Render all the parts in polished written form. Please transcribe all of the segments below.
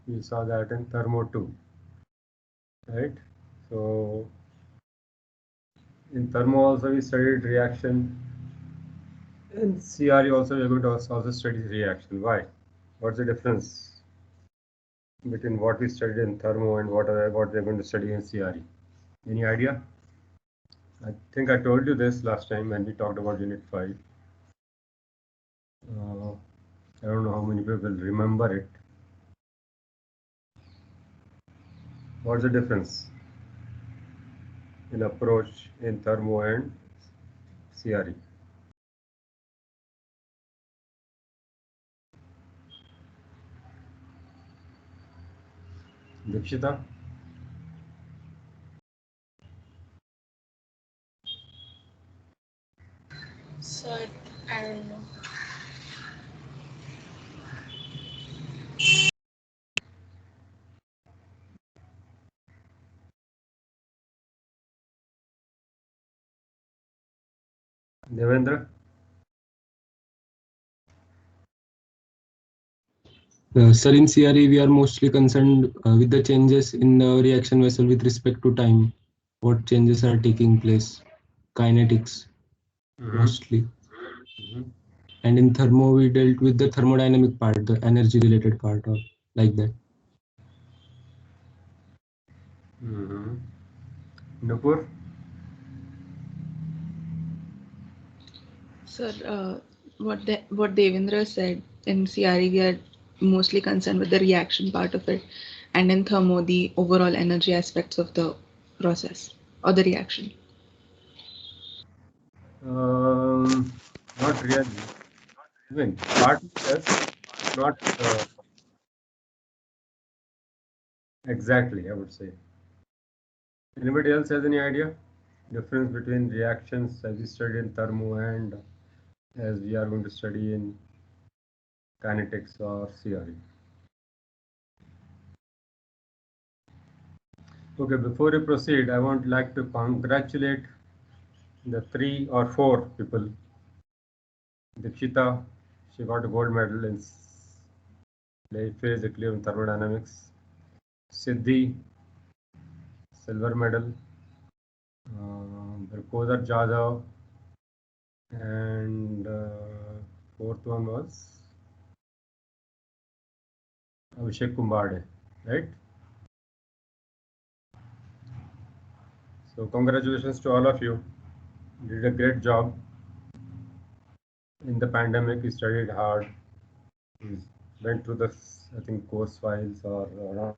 We saw that in thermo too, right? So in thermo also we studied reaction. In CRE also we are going to also study reaction. Why? What's the difference between what we studied in thermo and what we are going to study in CRE? Any idea? I think I told you this last time when we talked about Unit 5. I don't know how many people remember it. What's the difference in approach in thermo and CRE? Dikshita? Sir, I don't know. Devendra? Sir, in CRE, we are mostly concerned with the changes in the reaction vessel with respect to time. What changes are taking place? Kinetics, Mm-hmm. mostly. Mm-hmm. And in thermo, we dealt with the thermodynamic part, the energy related part, or like that. Mm-hmm. Nupur? Sir, what Devendra said, in CRE we are mostly concerned with the reaction part of it, and in thermo the overall energy aspects of the process or the reaction. Not really. I mean, partly yes, not exactly, I would say. Anybody else has any idea? Difference between reactions as we studied in thermo and as we are going to study in kinetics or CRE. Okay, before we proceed, I would like to congratulate the 3 or 4 people. Dikshita, she got a gold medal in phase equilibrium thermodynamics. Siddhi, silver medal. Birkozer Jadhav, and fourth one was Abhishek Kumbade, right? So congratulations to all of you. You did a great job. In the pandemic, we studied hard. We went through the, I think, course files or around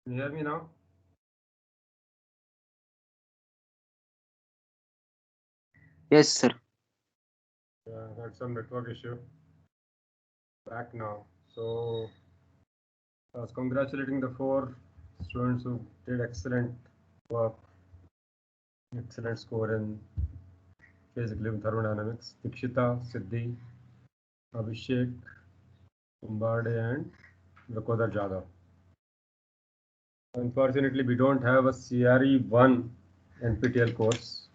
Can you hear me now? Yes, sir. Yeah, that's some network issue. Back now. So I was congratulating the 4 students who did excellent work, excellent score in physical thermodynamics. Dikshita, Siddhi, Abhishek, Kumbarde, and Rakodar Jadhav. Unfortunately, we don't have a CRE1 NPTEL course.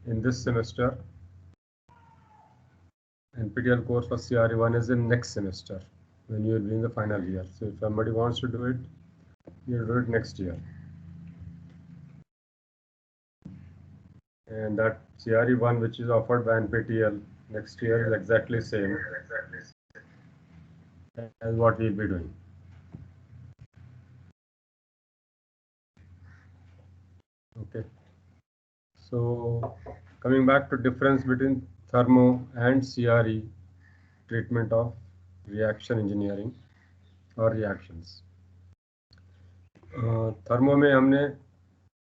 In this semester. NPTEL course for CRE1 is in next semester when you will be in the final year. So if somebody wants to do it, you'll do it next year. And that CRE1 which is offered by NPTEL next year is exactly same as what we'll be doing. Okay. So coming back to difference between thermo and CRE treatment of reaction engineering or reactions. Thermo में हमने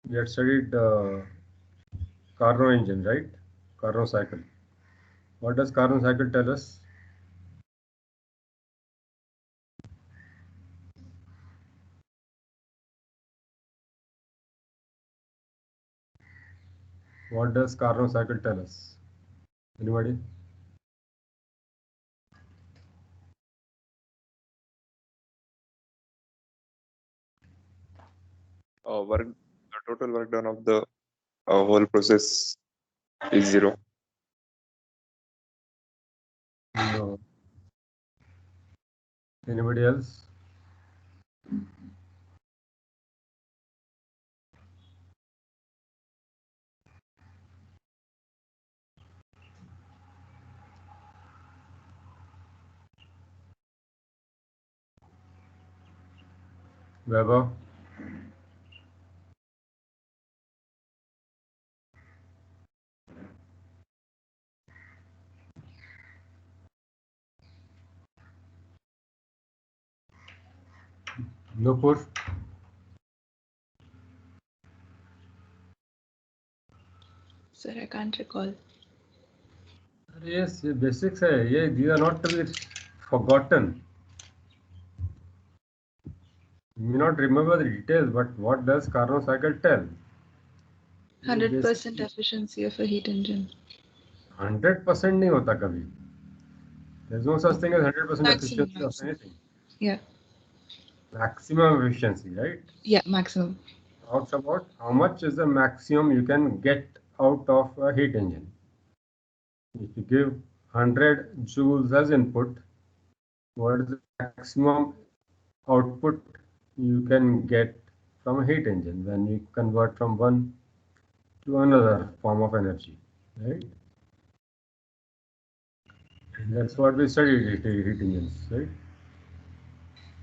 we had studied Carnot engine, right? Carnot cycle. What does Carnot cycle tell us? What does Carnot cycle tell us? Anybody? The total work done of the whole process is 0. No. Anybody else? Weber? Nupur? Sir, I can't recall. Yes, basics है ये. These are not to be forgotten. You may not remember the details, but what does Carnot cycle tell? 100% efficiency of a heat engine. 100% नहीं होता कभी. There's no such thing as 100% Maximum, efficiency of maximum. anything. Yeah. Maximum efficiency, right? Yeah, maximum. Talks about how much is the maximum you can get out of a heat engine. If you give 100 joules as input, what is the maximum output you can get from a heat engine when you convert from one to another form of energy, right? And that's what we studied heat engines, right?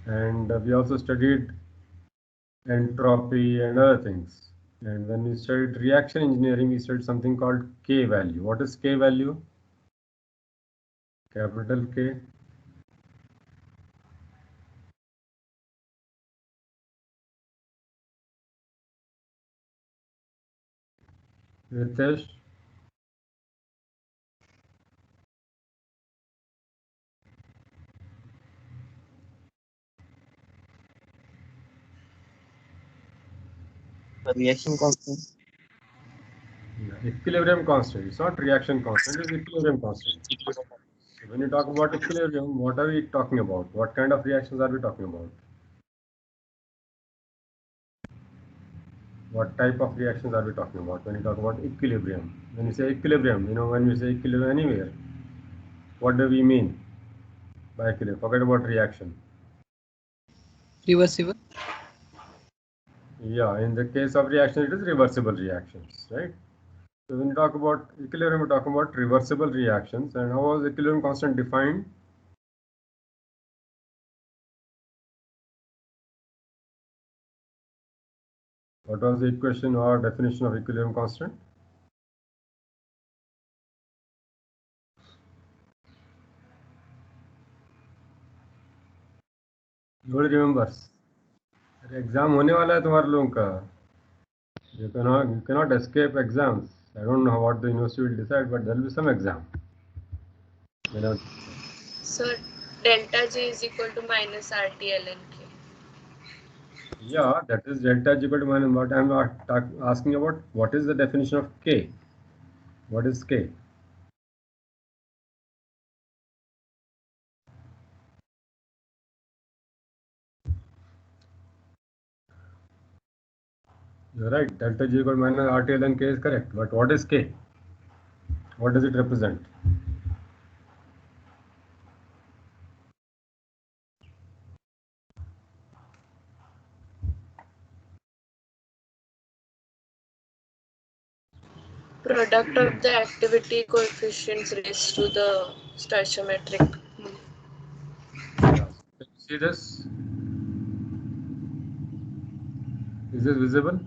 And we also studied entropy and other things. And when we studied reaction engineering, we studied something called K value. What is K value? Capital K. Ritesh? The reaction constant. Equilibrium constant. It's not reaction constant, it's equilibrium constant. So when you talk about equilibrium, what are we talking about? What kind of reactions are we talking about? What type of reactions are we talking about when you talk about equilibrium? When you say equilibrium, when you say equilibrium anywhere, what do we mean by equilibrium? Forget about reaction. Reversible. Yeah, in the case of reaction, it is reversible reactions, right? So when you talk about equilibrium, we're talking about reversible reactions. And how was equilibrium constant defined? What was the equation or definition of equilibrium constant? Nobody remembers. Exam होने वाला है तुम्हारे लोगों का. You cannot escape exams. I don't know what the university will decide, but there will be some exam. Sir, delta G is equal to minus RT ln K. Yeah, that is delta G equal to minus. But I'm not asking about what is the definition of K. What is K? You're right. Delta G equal to minus RT ln K is correct. But what is K? What does it represent? Product of the activity coefficients raised to the stoichiometric. Can you see this? Is this visible?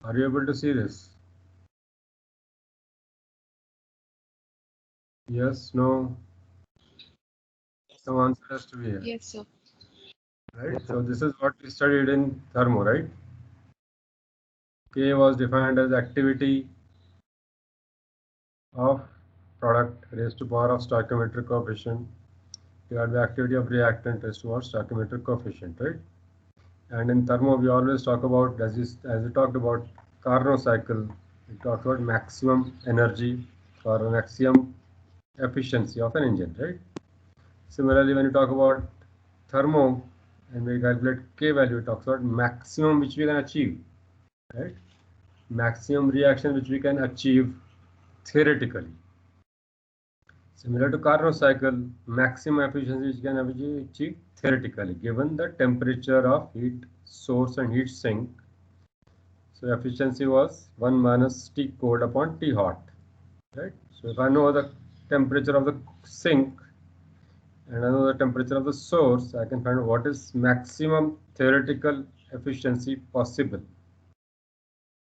Are you able to see this? Yes, no. Some answer has to be here. Yes, sir. Right? So this is what we studied in thermo, right? K was defined as activity of product raised to power of stoichiometric coefficient divided by activity of reactant raised to power stoichiometric coefficient, right? And in thermo, we always talk about, as we talked about Carnot cycle, we talked about maximum energy or maximum efficiency of an engine, right? Similarly, when you talk about thermo and we calculate K value, it talks about maximum which we can achieve, right? Maximum reaction which we can achieve theoretically. Similar to Carnot cycle, maximum efficiency which can be achieved theoretically given the temperature of heat source and heat sink. So efficiency was 1 minus T cold upon T hot, right? So if I know the temperature of the sink and I know the temperature of the source, I can find out what is maximum theoretical efficiency possible.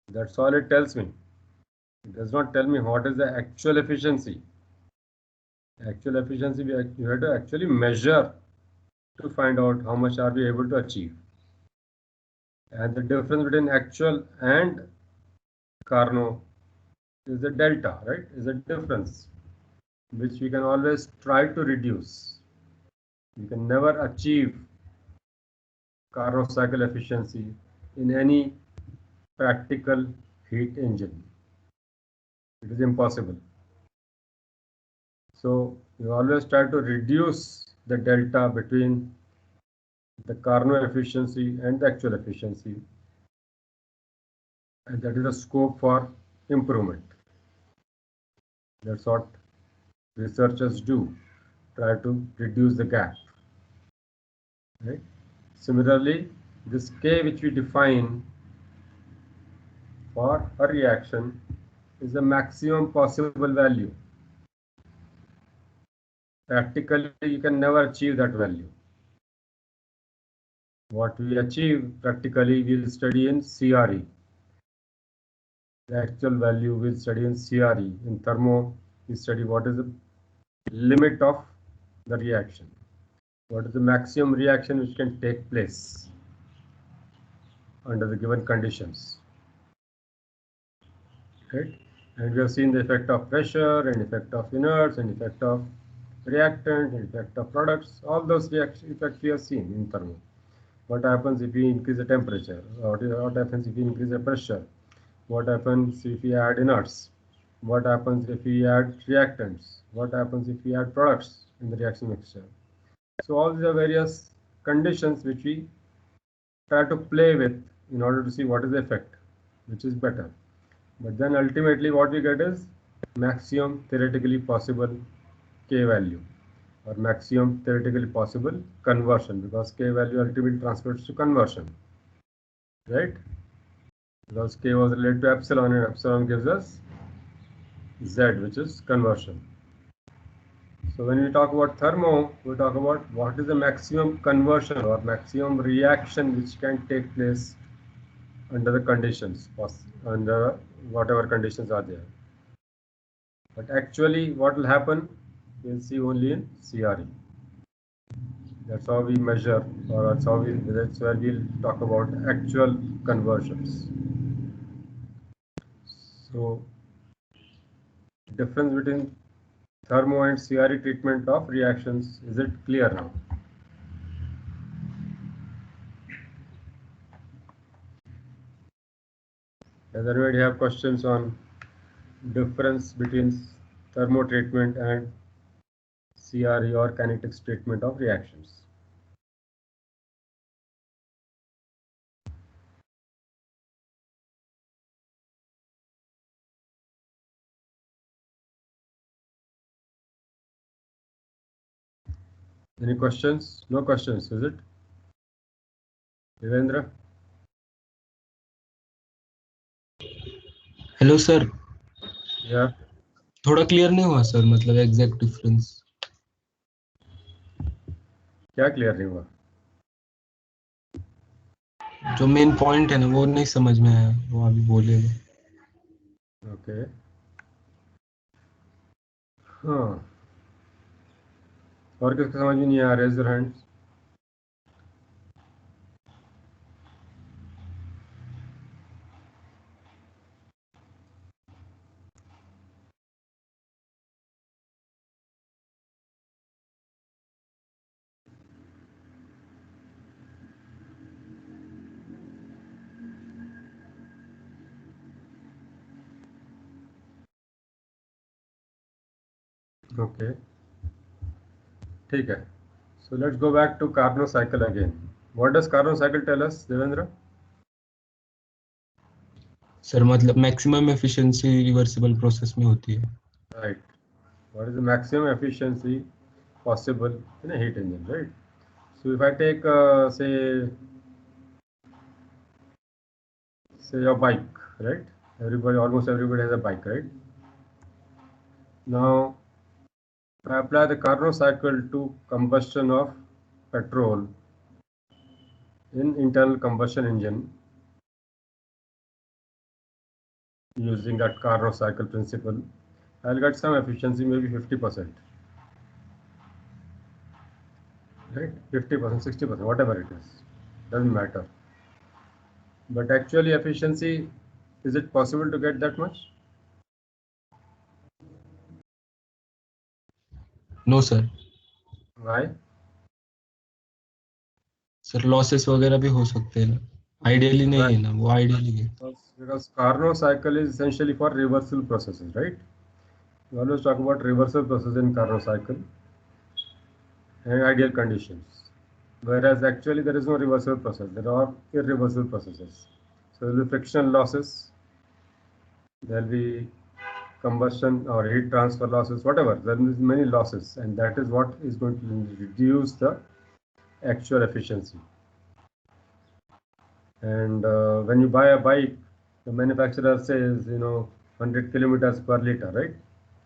That's all it tells me. It does not tell me what is the actual efficiency. Actual efficiency you have to actually measure to find out how much are we able to achieve. And the difference between actual and Carnot is the delta, right? Is a difference which we can always try to reduce. You can never achieve Carnot cycle efficiency in any practical heat engine. It is impossible. So you always try to reduce the delta between the Carnot efficiency and the actual efficiency, and that is the scope for improvement. That's what researchers do, try to reduce the gap. Right? Similarly, this K which we define for a reaction is the maximum possible value. Practically, you can never achieve that value. What we achieve practically, we'll study in CRE. The actual value we'll study in CRE. In thermo, we study what is the limit of the reaction. What is the maximum reaction which can take place under the given conditions. Right? And we have seen the effect of pressure and effect of inerts and effect of reactant and effect of products. All those effects we have seen in thermo. What happens if we increase the temperature? What happens if we increase the pressure? What happens if we add inerts? What happens if we add reactants? What happens if we add products in the reaction mixture? So all these are various conditions which we try to play with in order to see what is the effect, which is better. But then ultimately what we get is maximum theoretically possible K value or maximum theoretically possible conversion, because K value ultimately transfers to conversion, right? Because K was related to epsilon and epsilon gives us Z, which is conversion. So when we talk about thermo, we talk about what is the maximum conversion or maximum reaction which can take place under the conditions, under whatever conditions are there. But actually what will happen we'll see only in CRE. That's how we measure, or that's where we'll talk about actual conversions. So, difference between thermo and CRE treatment of reactions, is it clear now? Does anybody have questions on difference between thermo treatment and CRE or kinetics treatment of reactions? Any questions? No questions, is it? Devendra? Hello sir, Yeah. थोड़ा clear नहीं हुआ sir, मतलब exact difference क्या clear नहीं हुआ? जो main point है ना वो नहीं समझ में आया, वो अभी बोले। ओके। हाँ, और किसको समझ में नहीं आ रहा? Raise your hands. Okay, ठीक है. So let's go back to Carnot cycle again. What does Carnot cycle tell us, Devendra? Sir मतलब मैक्सिमम एफिशिएंसी रिवर्सिबल प्रोसेस में होती है. Right. What is the maximum efficiency possible in a heat engine, right? So if I take say a bike, right? Almost everybody has a bike, right? Now I apply the Carnot cycle to combustion of petrol in internal combustion engine using that Carnot cycle principle. I'll get some efficiency, maybe 50%, right? 50%, 60%, whatever it is, doesn't matter. But actually efficiency, is it possible to get that much? No sir. Why? Sir losses वगैरह भी हो सकते हैं ना, ideally नहीं है ना, वो आइडियली है. Because Carnot cycle is essentially for reversible processes, right? We always talk about reversible process in Carnot cycle and ideal conditions. Whereas actually there is no reversible process, there are irreversible processes. So there will be frictional losses, there will be combustion or heat transfer losses, whatever, there is many losses, and that is what is going to reduce the actual efficiency. And when you buy a bike, the manufacturer says, 100 kilometers per liter, right,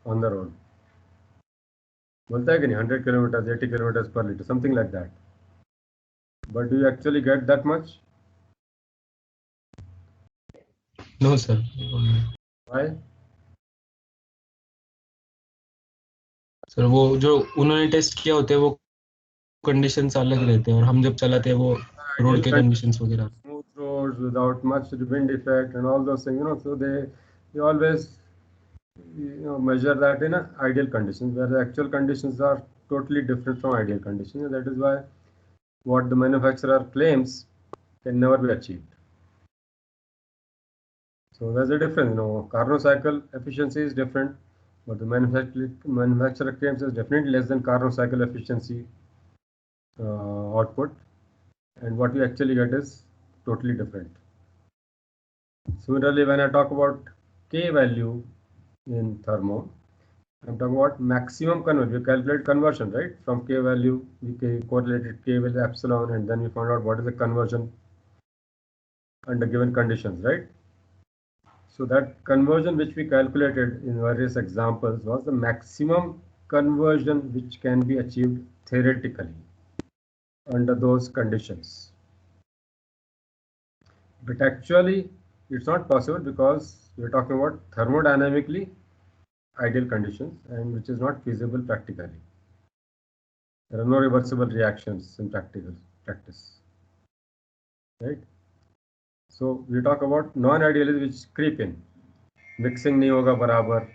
on the road. बोलता है कि नहीं, 100 kilometers, 80 kilometers per liter, something like that. But do you actually get that much? No sir. Why? Sir वो जो उन्होंने test किया होते हैं वो कंडीशंस अलग रहते हैं, और हम जब चलाते हैं वो रोड के कंडीशंस वगैरह. Smooth roads without much wind effect and all those things, so they always measure that in ideal conditions, where the actual conditions are totally different from ideal conditions, and that is why what the manufacturer claims can never be achieved. So there's a difference. Carnot cycle efficiency is different, but the manufacturer claims is definitely less than Carnot cycle efficiency output, and what you actually get is totally different. Similarly, when I talk about K value in thermo, I'm talking about maximum conversion. We calculate conversion, right? From K value, we correlated K with epsilon, and then we found out what is the conversion under given conditions, right? So that conversion which we calculated in various examples was the maximum conversion which can be achieved theoretically under those conditions. But actually, it's not possible, because we're talking about thermodynamically ideal conditions and which is not feasible practically. There are no reversible reactions in practice, right? So we talk about non-ideals which creep in. Mixing नहीं होगा बराबर.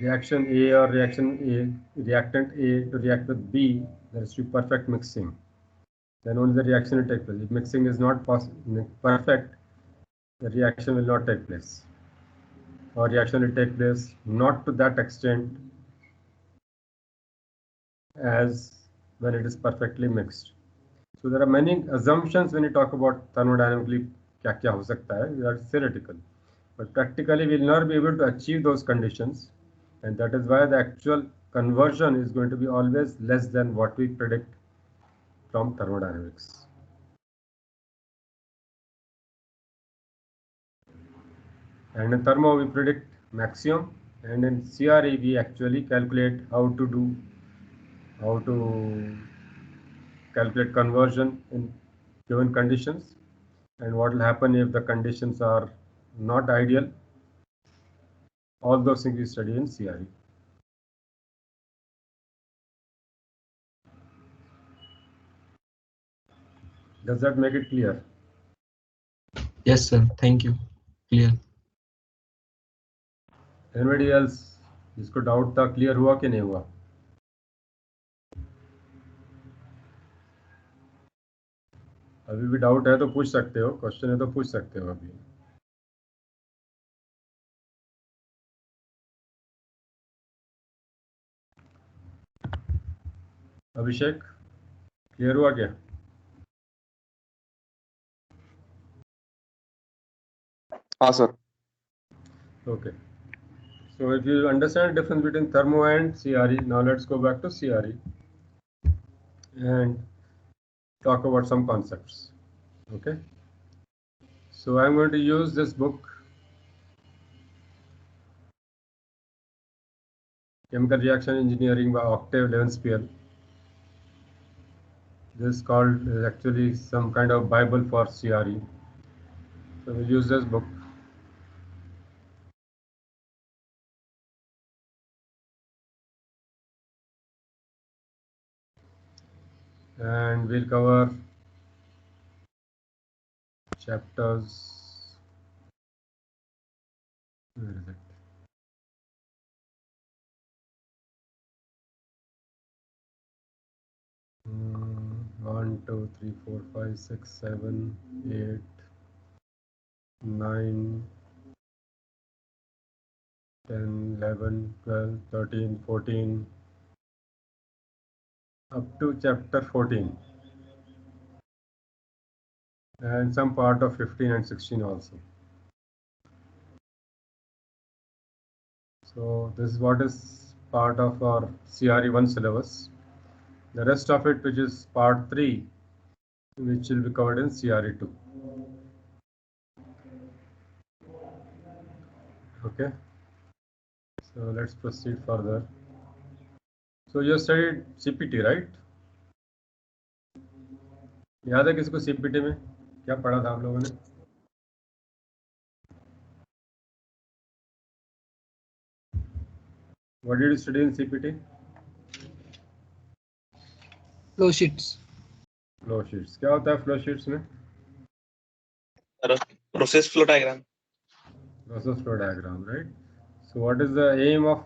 Reaction A or reactant A to react with B, there is to be perfect mixing. Then only the reaction will take place. If mixing is not perfect, the reaction will not take place. Or reaction will take place not to that extent as when it is perfectly mixed. So there are many assumptions when you talk about thermodynamically क्या हो सकता है. That's theoretical, but practically we will not be able to achieve those conditions, and that is why the actual conversion is going to be always less than what we predict from thermodynamics. And in thermo we predict maximum, and in CRE we actually calculate how to calculate conversion in given conditions and what will happen if the conditions are not ideal. All those things we study in CRE. Does that make it clear? Yes, sir. Thank you. Clear. Anybody else जिसको doubt था clear हुआ कि नहीं हुआ? अभी भी doubt है तो पूछ सकते हो, क्वेश्चन है तो पूछ सकते हो अभी. अभिषेक क्लियर हुआ क्या? हाँ sir. Okay. So if you understand the difference between thermo and CRE, now let's go back to CRE and talk about some concepts. Okay. So I'm going to use this book, Chemical Reaction Engineering by Octave Levenspiel. This is called actually some kind of Bible for CRE. So we'll use this book. And we'll cover chapters. Where is it? One, two, three, four, five, six, 7, 8, 9, 10, 11, 12, 13, 14, up to chapter 14, and some part of 15 and 16 also. So this is what is part of our CRE1 syllabus. The rest of it, which is part 3, which will be covered in CRE2. Okay, so let's proceed further. So you studied CPT, right? याद है किसको CPT में क्या पढ़ा था आप लोगों ने? What did you study in CPT? Flow sheets. Flow sheets. क्या होता है flow sheets में? Process flow diagram. Process flow diagram, right? So what is the aim of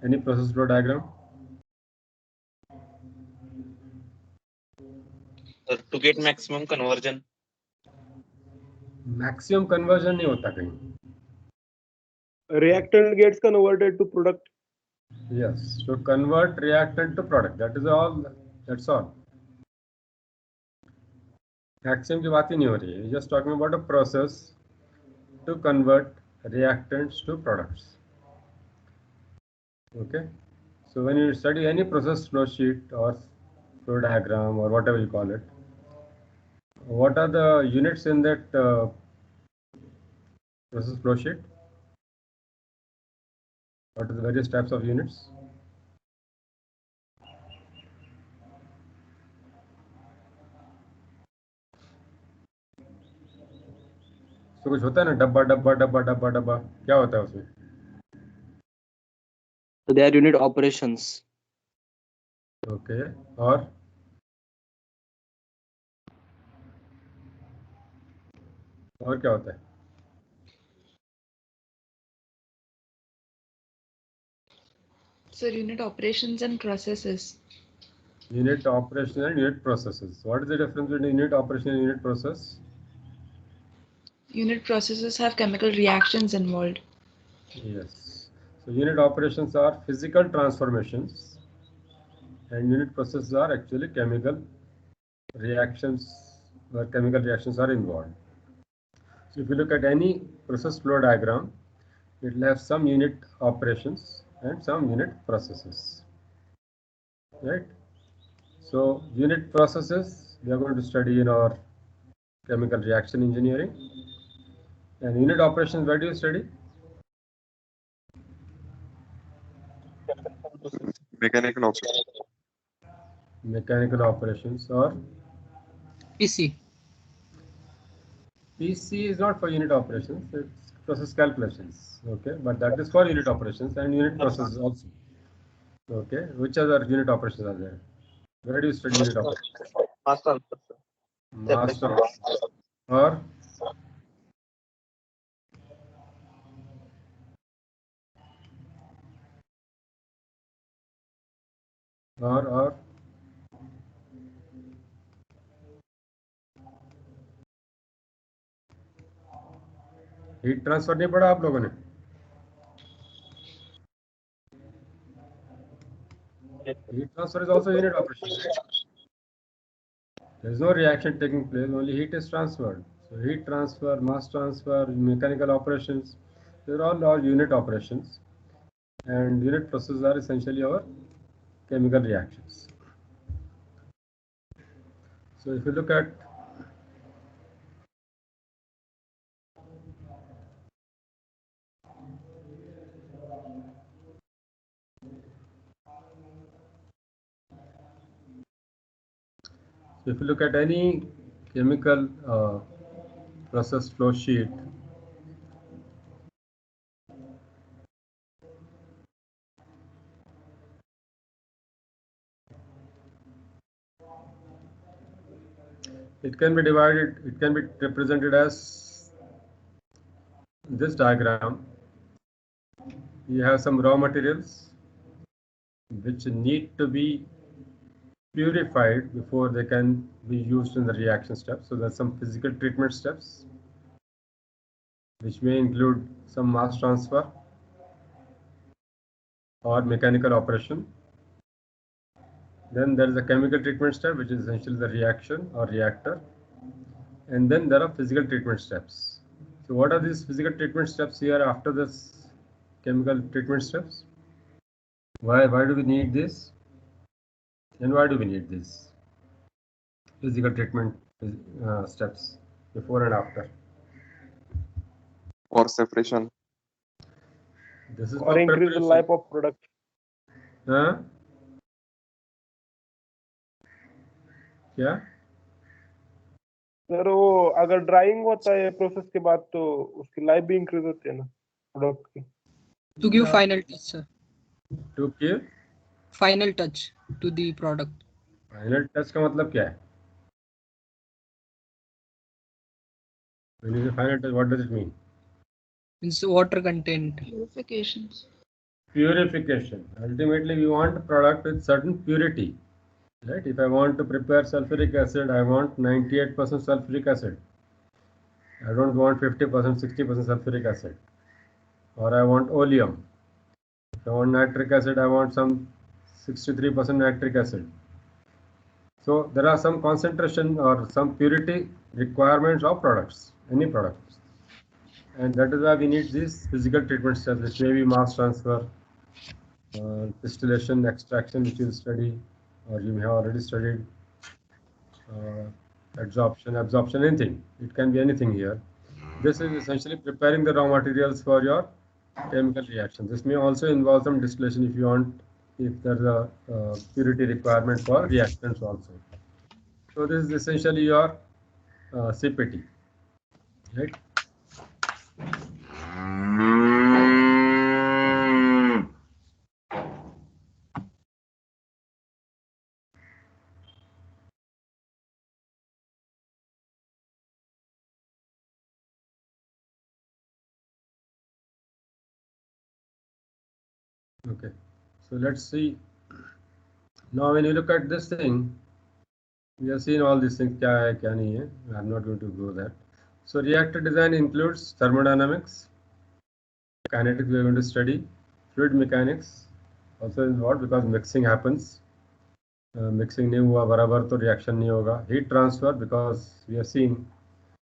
any process flow diagram? To get maximum conversion. Maximum conversion नहीं होता कहीं. Reactant gets converted to product. Yes, to convert reactant to product. That is all. That's all. Maximum की बात ही नहीं हो रही है. Just talking about a process to convert reactants to products. Okay. So when you study any process flow sheet or flow diagram or whatever you call it, what are the units in that process flow sheet? What are the various types of units? तो कुछ होता है ना, डब्बा डब्बा डब्बा डब्बा डब्बा, क्या होता है उसमें? So they are unit operations. Okay, और क्या होता है? So unit operations and processes. Unit operation and unit processes. What is the difference between unit operation and unit process? Unit processes have chemical reactions involved. Yes. So unit operations are physical transformations, and unit processes are actually chemical reactions, where chemical reactions are involved. So if you look at any process flow diagram, it will have some unit operations and some unit processes, right? So unit processes we are going to study in our chemical reaction engineering, and unit operations, where do you study? Mechanical operation. Mechanical operations, or PC. PC is not for unit operations, it's process calculations, okay, but that is for unit operations and unit processes also. Okay, which other unit operations are there? Where do you study unit operations? Mass transfer. Mass transfer, or or heat transfer नहीं पढ़ा आप लोगों ने? Heat transfer is also unit operation, right? There is no reaction taking place, only heat is transferred. So heat transfer, mass transfer, mechanical operations, they are all unit operations, and unit processes are essentially our chemical reactions. So if you look at any chemical process flow sheet, it can be divided, it can be represented as this diagram. You have some raw materials which need to be purified before they can be used in the reaction steps. So there's some physical treatment steps, which may include some mass transfer or mechanical operation. Then there is a chemical treatment step, which is essentially the reaction or reactor. And then there are physical treatment steps. So what are these physical treatment steps here after this chemical treatment steps? Why do we need this? And why do we need these physical treatment steps before and after? For separation. This is or for increase the preparation. life of product. हाँ? क्या? Sir वो अगर drawing होता है process के बाद तो उसकी लाइफ भी इंक्रीज होती है ना प्रोडक्ट की. To give final touch, sir. To give Final touch to the product. Final touch का मतलब क्या है? When you say final touch, what does it mean? Means water content. Purifications. Purification. Ultimately, we want a product with certain purity, right? If I want to prepare sulfuric acid, I want 98% sulfuric acid. I don't want 50%, 60% sulfuric acid. Or I want oleum. If I want nitric acid, I want some 63% nitric acid. So there are some concentration or some purity requirements of products, any products. And that is why we need these physical treatment steps, which may be mass transfer, distillation, extraction, which you will study, or you may have already studied, absorption, anything. It can be anything here. This is essentially preparing the raw materials for your chemical reaction. This may also involve some distillation if you want, if there's a purity requirement for reactants also. So this is essentially your CPT, right? Okay, so let's see. Now, when you look at this thing, we have seen all these things. Kya hai, kya nahi hai. I'm not going to go that. So, reactor design includes thermodynamics, kinetics. We are going to study fluid mechanics. Also involved because mixing happens. Mixing नहीं हुआ बराबर तो reaction नहीं होगा. Heat transfer because we have seen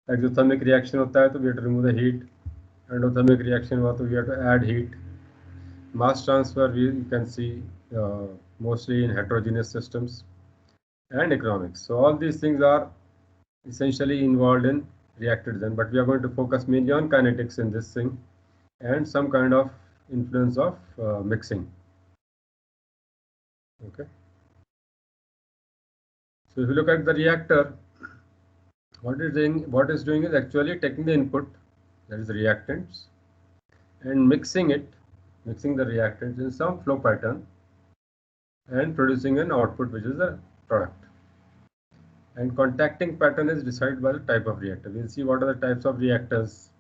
exothermic reaction होता है तो we have to remove the heat. Endothermic reaction हुआ तो we have to add heat. Mass transfer we can see mostly in heterogeneous systems and economics. So all these things are essentially involved in reactor design, but we are going to focus mainly on kinetics in this thing and some kind of influence of mixing. Okay. So if you look at the reactor, what is doing is actually taking the input, that is the reactants, and mixing the reactants in some flow pattern and producing an output which is the product. And contacting pattern is decided by the type of reactor. We'll see what are the types of reactors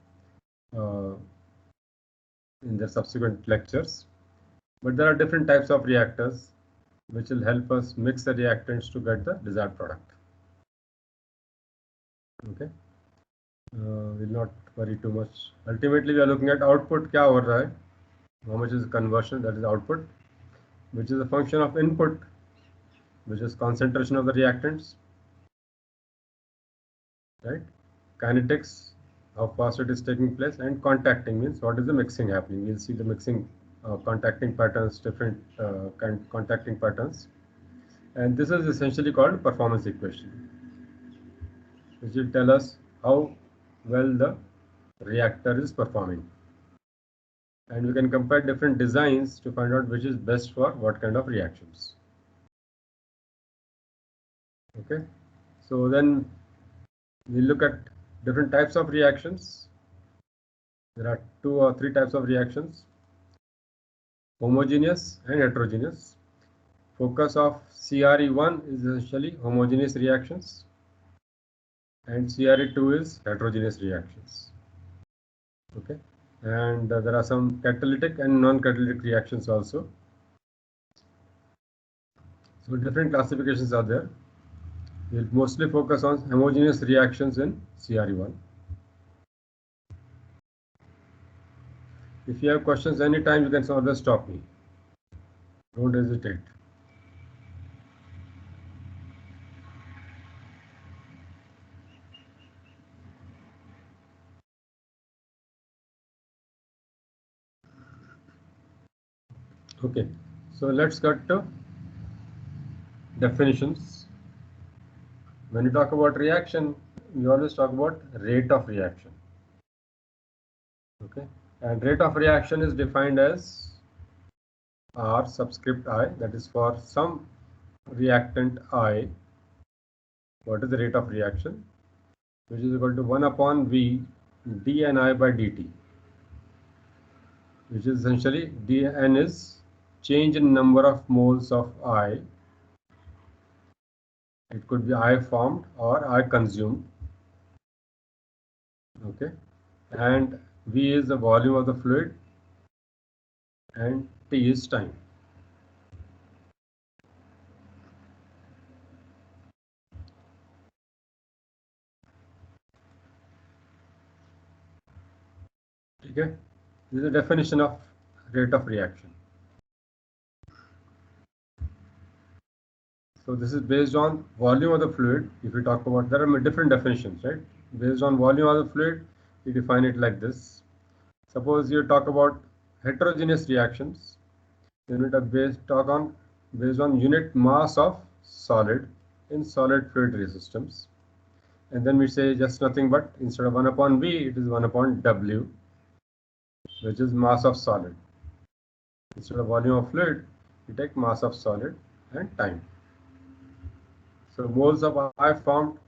in the subsequent lectures. But there are different types of reactors which will help us mix the reactants to get the desired product. Okay. We'll not worry too much. Ultimately, we are looking at output. Kya ho raha hai? How much is conversion? That is output, which is a function of input, which is concentration of the reactants. Right? Kinetics, how fast it is taking place, and contacting means what is the mixing happening. We'll see the mixing, contacting patterns, different contacting patterns, and this is essentially called performance equation, which will tell us how well the reactor is performing. And we can compare different designs to find out which is best for what kind of reactions. Okay, so then we look at different types of reactions. There are 2 or 3 types of reactions: homogeneous and heterogeneous. Focus of CRE1 is essentially homogeneous reactions, and CRE2 is heterogeneous reactions. Okay, and there are some catalytic and non-catalytic reactions also. So different classifications are there. We'll mostly focus on homogeneous reactions in CRE1. If you have questions anytime, you can always stop me. Don't hesitate. Okay, so let's get to definitions. When you talk about reaction, we always talk about rate of reaction. Okay, and rate of reaction is defined as R subscript I, that is for some reactant I, what is the rate of reaction, which is equal to 1 upon V dNi by dt, which is essentially dN is change in number of moles of I. It could be I formed or I consumed. Okay, and V is the volume of the fluid and T is time. Okay, this is the definition of rate of reaction. So this is based on volume of the fluid. If we talk about, there are different definitions, right? Based on volume of the fluid, we define it like this. Suppose you talk about heterogeneous reactions, then it is based on unit mass of solid in solid fluid systems. And then we say just nothing but instead of 1 upon V, it is 1 upon W, which is mass of solid. Instead of volume of fluid, we take mass of solid and time. So moles of I formed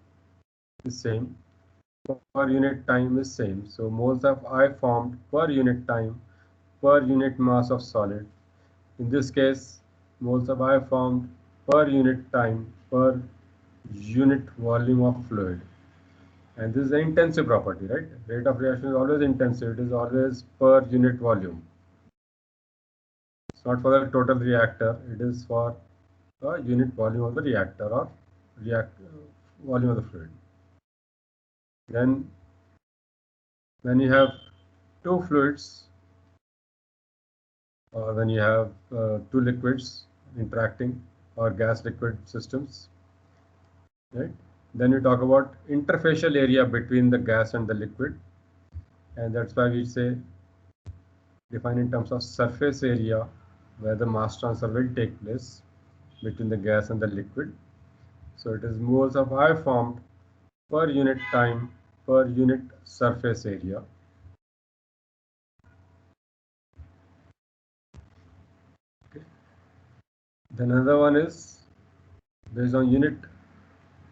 is same. per unit time is same. So moles of I formed per unit time per unit mass of solid. In this case, moles of I formed per unit time per unit volume of fluid. And this is an intensive property, right? Rate of reaction is always intensive. It is always per unit volume. It's not for the total reactor. It is for the unit volume of the reactor or volume of the fluid. Then when you have two fluids or when you have two liquids interacting or gas liquid systems, right? Then we talk about interfacial area between the gas and the liquid, and that's why we say define in terms of surface area where the mass transfer will take place between the gas and the liquid. So it is moles of I formed per unit time per unit surface area. Okay. Then another one is based on unit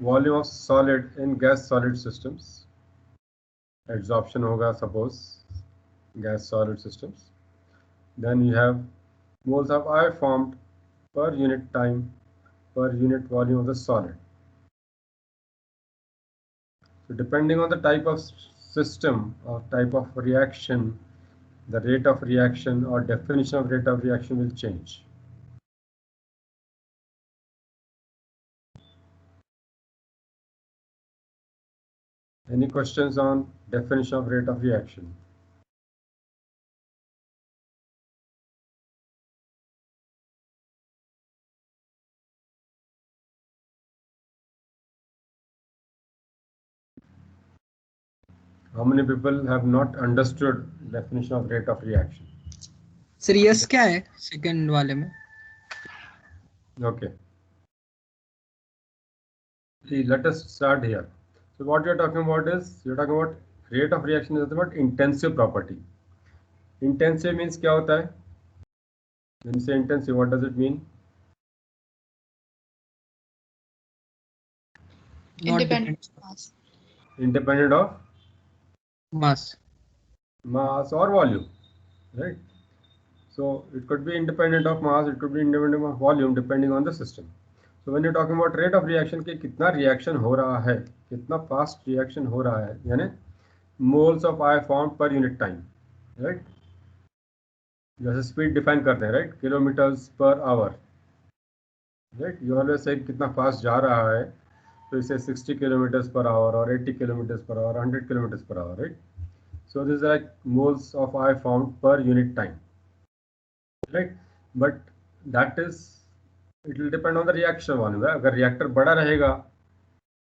volume of solid in gas solid systems. Adsorption hoga suppose gas solid systems. Then you have moles of I formed per unit time per unit volume of the solid. So depending on the type of system or type of reaction, the rate of reaction or definition of rate of reaction will change. Any questions on definition of rate of reaction? How many people have not understood definition of rate of reaction? Sir yes क्या है second वाले में? Okay. See, let us start here. So what you're talking about is, you're talking about rate of reaction is about intensive property. Intensive means क्या होता है? When you say intensive, what does it mean? Not Independent dependent. mass. Independent of Mass. mass or volume, right? So it could be independent of mass, it could be independent of volume, depending on the system. So when you're talking about rate of reaction कि कितना reaction हो रहा है, कितना fast reaction हो रहा है, यानी moles of I formed per unit time, right? जैसे स्पीड डिफाइन करते हैं, right, kilometres per hour, right. You always say कितना फास्ट जा रहा है, तो इसे 60 किलोमीटर्स पर आवर और 80 kilometres per hour, 100 kilometres per hour, right. So this like moles of I found per unit time, right. But that is, it will depend on the reaction volume. अगर reactor बड़ा रहेगा,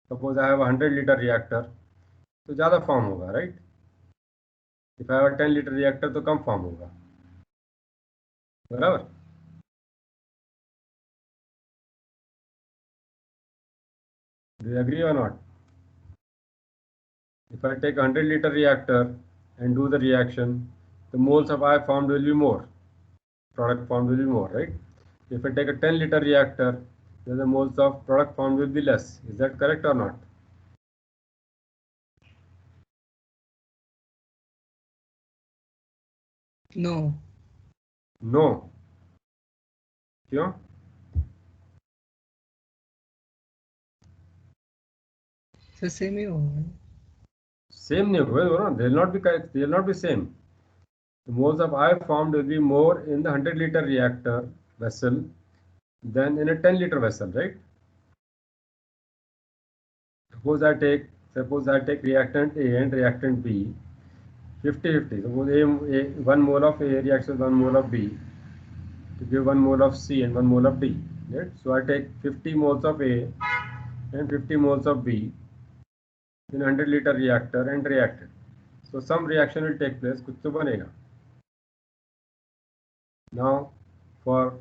suppose I have 100 litre reactor, तो ज़्यादा form होगा, right. If I have 10 litre reactor तो कम form होगा, बराबर. Do you agree or not? If I take 100 liter reactor and do the reaction, the moles of I formed will be more, product formed will be more, right? If I take a 10 liter reactor, then the moles of product formed will be less. Is that correct or not? No. No. क्यों? Sir same ही होगा. Same नहीं होगा, they will not be correct, they will not be same. The moles of I formed will be more in the 100 liter reactor vessel than in a 10 liter vessel, right? Suppose I take reactant A and reactant B, 50-50. Suppose 1 mole of A reacts with 1 mole of B to give 1 mole of C and 1 mole of D. Right? So I take 50 moles of A and 50 moles of B in 100 liter reactor and react it. So some reaction will take place, कुछ तो बनेगा. Now for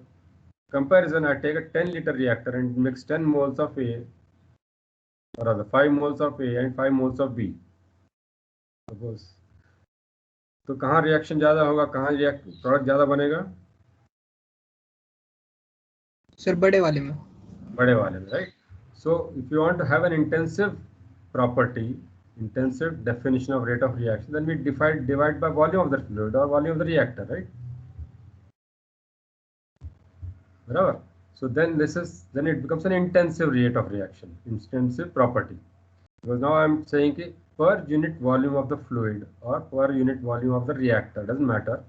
comparison, I take a 10 liter reactor and mix 10 moles of A, or rather 5 moles of A and 5 moles of B. Suppose. तो कहाँ reaction ज़्यादा होगा, कहाँ product ज़्यादा बनेगा? सर बड़े वाले में, right? So if you want to have an intensive property, intensive definition of rate of reaction, then we divide by volume of the fluid or volume of the reactor, right? Whatever. So then it becomes an intensive rate of reaction, intensive property. Because now I'm saying कि per unit volume of the fluid or per unit volume of the reactor, doesn't matter.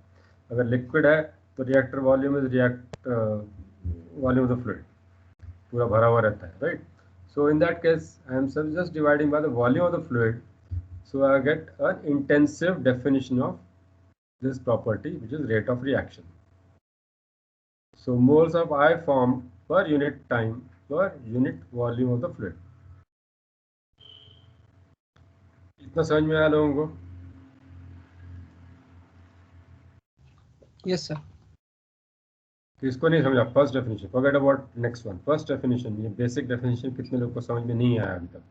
अगर liquid है तो reactor volume is volume of the fluid, पूरा भरा हुआ रहता है, right? So in that case, I am just dividing by the volume of the fluid. So I get an intensive definition of this property, which is rate of reaction. So moles of I formed per unit time per unit volume of the fluid. इतना समझ में आया लोगों को? Yes, sir. इसको नहीं समझा first definition, forget about next one. First definition, ये बेसिक डेफिनेशन कितने लोगों को समझ में नहीं आया अभी तक?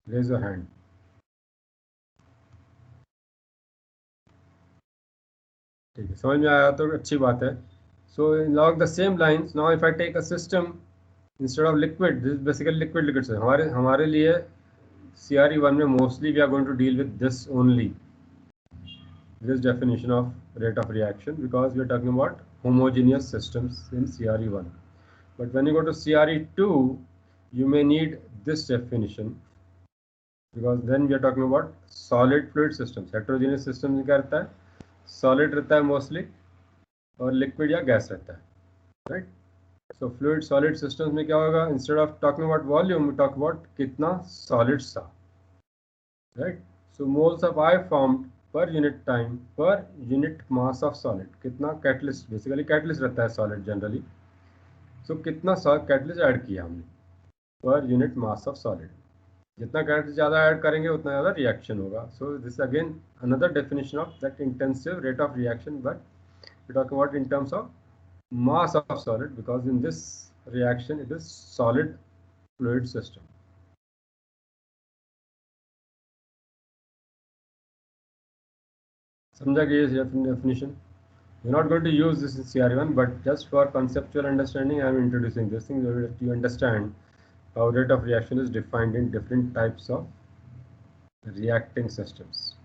Raise your hand. ठीक है, समझ में आया तो अच्छी बात है. सो along the same lines, now if I take a system instead of liquid, this is basically liquid system. हमारे लिए CRE1 में mostly we are going to deal with this only, this definition of rate of reaction, because we are talking about homogeneous systems in CRE1. But when you go to CRE2, you may need this definition, because then we are talking about solid fluid systems. Heterogeneous systems में क्या रहता है? Solid रहता है mostly और liquid या gas रहता है, right? So fluid solid systems में क्या होगा? Instead of talking about volume, we talk about कितना solids था, right? So moles of I formed per unit time per unit mass of solid. कितना catalyst, basically catalyst रहता है solid generally. So कितना catalyst add किया हमने per unit mass of solid. जितना catalyst ज़्यादा ऐड करेंगे उतना ज़्यादा reaction होगा. So this is again another definition of that intensive rate of reaction, but we're talking about in terms of mass of solid, because in this reaction it is solid fluid system. समझा कि ये definition? We're not going to use this in CRE1, but just for conceptual understanding, I am introducing this thing so that you understand how rate of reaction is defined in different types of reacting systems.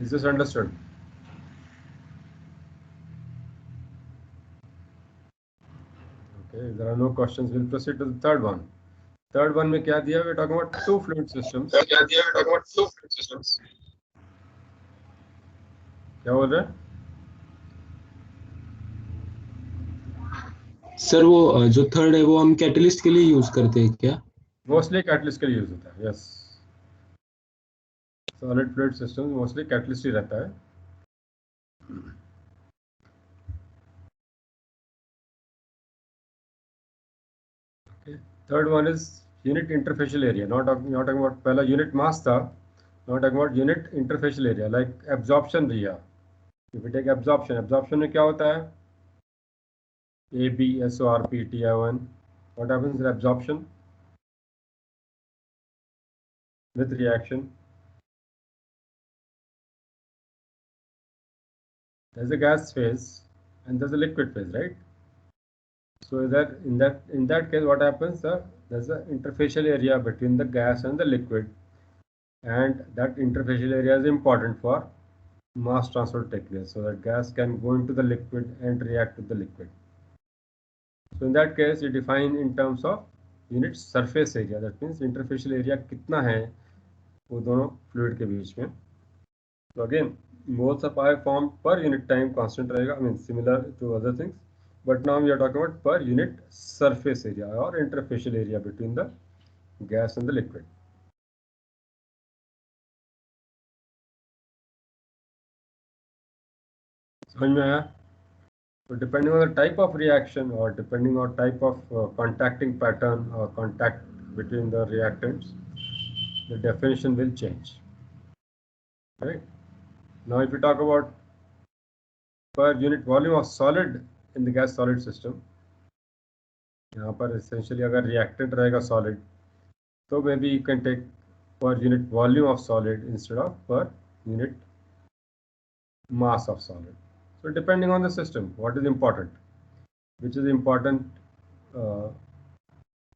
Is this understood? Okay, if there are no questions, we'll proceed to the third one. Third one में क्या दिया? We're talking about two fluid systems. क्या बोल रहे हैं? Sir वो जो third है वो हम कैटलिस्ट के लिए यूज करते हैं क्या? Mostly catalyst के लिए यूज होता है. Yes. Solid fluid systems mostly catalyst ही रहता है. Okay. Third one is unit interfacial area. Not talking about पहला unit mass था. Not talking about unit interfacial area like absorption area. If we take absorption में क्या होता है? AB, SORP, TI1. What happens in absorption? With reaction, there's a gas phase and there's a liquid phase, right? So that in that case, what happens? There's an interfacial area between the gas and the liquid, and that interfacial area is important for mass transfer to take place, so that gas can go into the liquid and react with the liquid. So in that case, you define in terms of unit surface area. That means interfacial area कितना है वो दोनों fluid के बीच में. So again, moles of I formed per unit time constant रहेगा. I mean similar to other things, but now we are talking about per unit surface area or interfacial area between the gas and the liquid. समझ में आया? So depending on the type of reaction or depending on type of contacting pattern or contact between the reactants, the definition will change. Right? Now if we talk about per unit volume of solid in the gas solid system, यहाँ पर essentially अगर reactant रहेगा solid, तो maybe you can take per unit volume of solid instead of per unit mass of solid. So depending on the system, what is important? which is important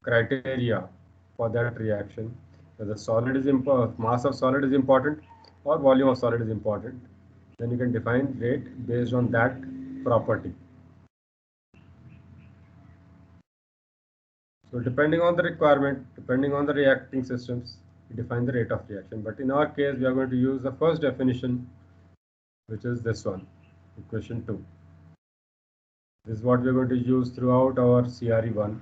criteria for that reaction. Whether solid is mass of solid is important or volume of solid is important. Then you can define rate based on that property. So depending on the requirement, depending on the reacting systems, we define the rate of reaction. But in our case, we are going to use the first definition, which is this one, equation 2. This is what we are going to use throughout our CRE1.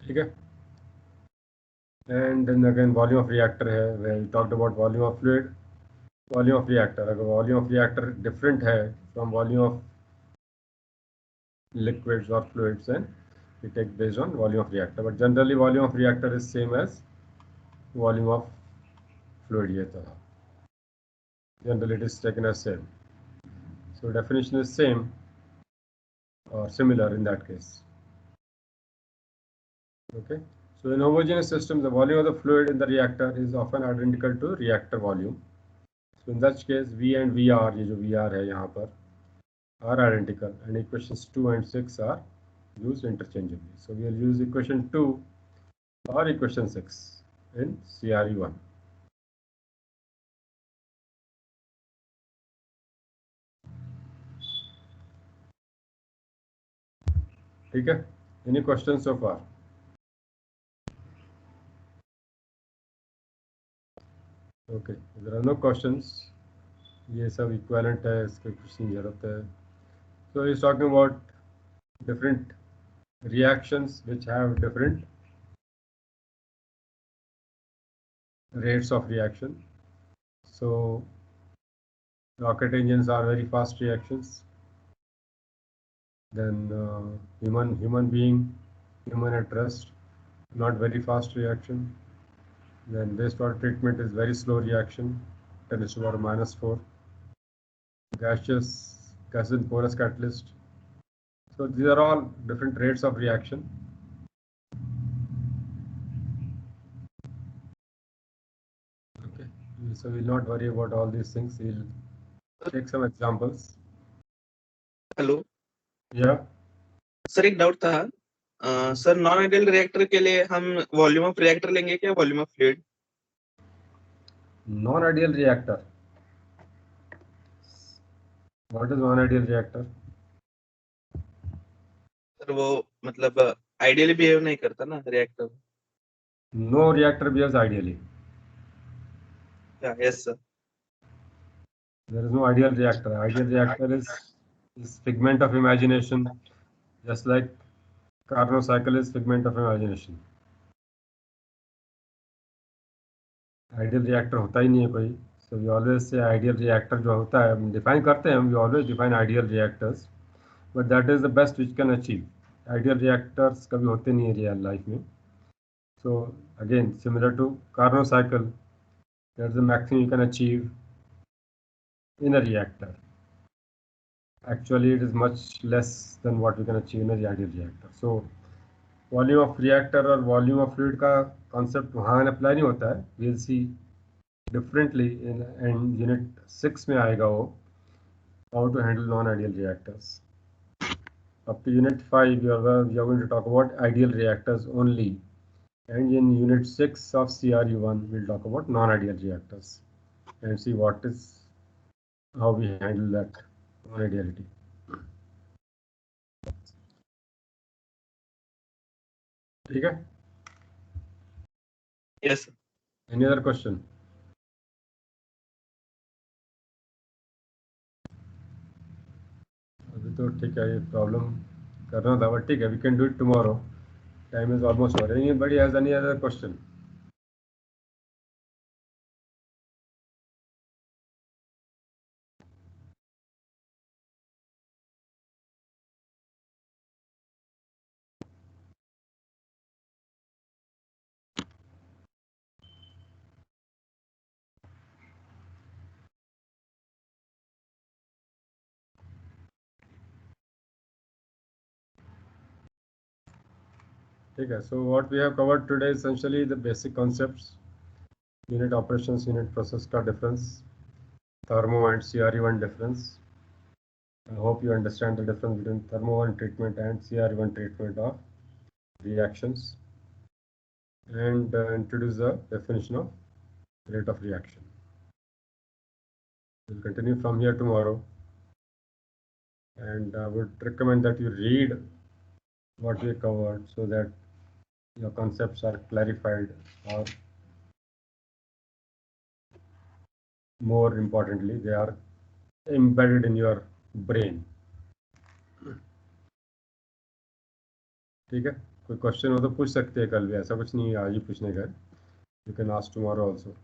Okay. And then again, volume of reactor है, where we talked about volume of fluid, volume of reactor. अगर volume of reactor different है from volume of liquids or fluids, then we take based on volume of reactor. But generally, volume of reactor is same as volume of fluid. ये था. Generally, it is taken as same. So definition is same or similar in that case. Okay. So in homogeneous systems, the volume of the fluid in the reactor is often identical to reactor volume. So in such case, V and VR, ये जो VR है यहाँ पर, are identical, and equations 2 and 6 are used interchangeably. So we will use equation 2 or equation 6 in CRE1. ठीक है? Any questions so far? Okay, if there are no questions, ये सब equivalent है, इसके कुछ नहीं जरूरत है. So he's talking about different reactions which have different rates of reaction. So rocket engines are very fast reactions. Then human being, human at rest, not very fast reaction. Then wastewater treatment is very slow reaction, 10⁻⁻⁴. Gas in porous catalyst. So these are all different rates of reaction. Okay, so we'll not worry about all these things. We'll take some examples. Hello Yeah. Sir, एक doubt था sir, non ideal reactor के लिए हम volume of reactor लेंगे क्या volume of fluid? Non-ideal reactor. What is non-ideal reactor? Sir वो मतलब ideally behave नहीं करता ना reactor. No reactor behaves ideally. Yes sir. There is no ideal reactor. Ideal reactor is figment of imagination, just like Carnot cycle is figment of imagination. Ideal reactor होता ही नहीं है कोई. So we always say ideal reactor जो होता है हम define करते हैं, we always define ideal reactors, but that is the best which can achieve. Ideal reactors कभी होते नहीं है real life में. So again, similar to Carnot cycle, that's the maximum you can achieve in a reactor. Actually, it is much less than what we can achieve in a ideal reactor. So volume of reactor और volume of fluid का concept वहाँ apply नहीं होता है. We will see differently in unit 6 में आएगा वो, how to handle non ideal reactors. Up to unit 5 we are going to talk about ideal reactors only, and in unit 6 of CRE1 we'll talk about non ideal reactors and see what is how we handle that non ideality. ठीक है? Yes sir. Any other question? अभी तो ठीक है, ये problem करना था, but ठीक है, we can do it tomorrow. Time is almost over. Anybody has any other question? ठीक है. So what we have covered today is essentially the basic concepts unit operations unit process का difference, thermo and CRE1 difference. I hope you understand the difference between thermo 1 treatment and CRE1 treatment of reactions, and introduce the definition of rate of reaction. We'll continue from here tomorrow, and I would recommend that you read what we covered so that your concepts are clarified, or more importantly, they are embedded in your brain. ठीक है, कोई question हो तो पूछ सकते हैं कल भी, ऐसा कुछ नहीं है आज ही पूछने का, you can ask tomorrow also.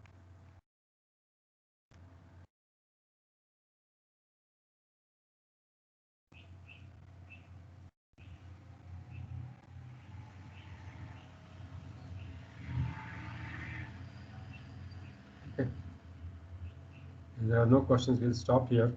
There are no questions, we'll stop here.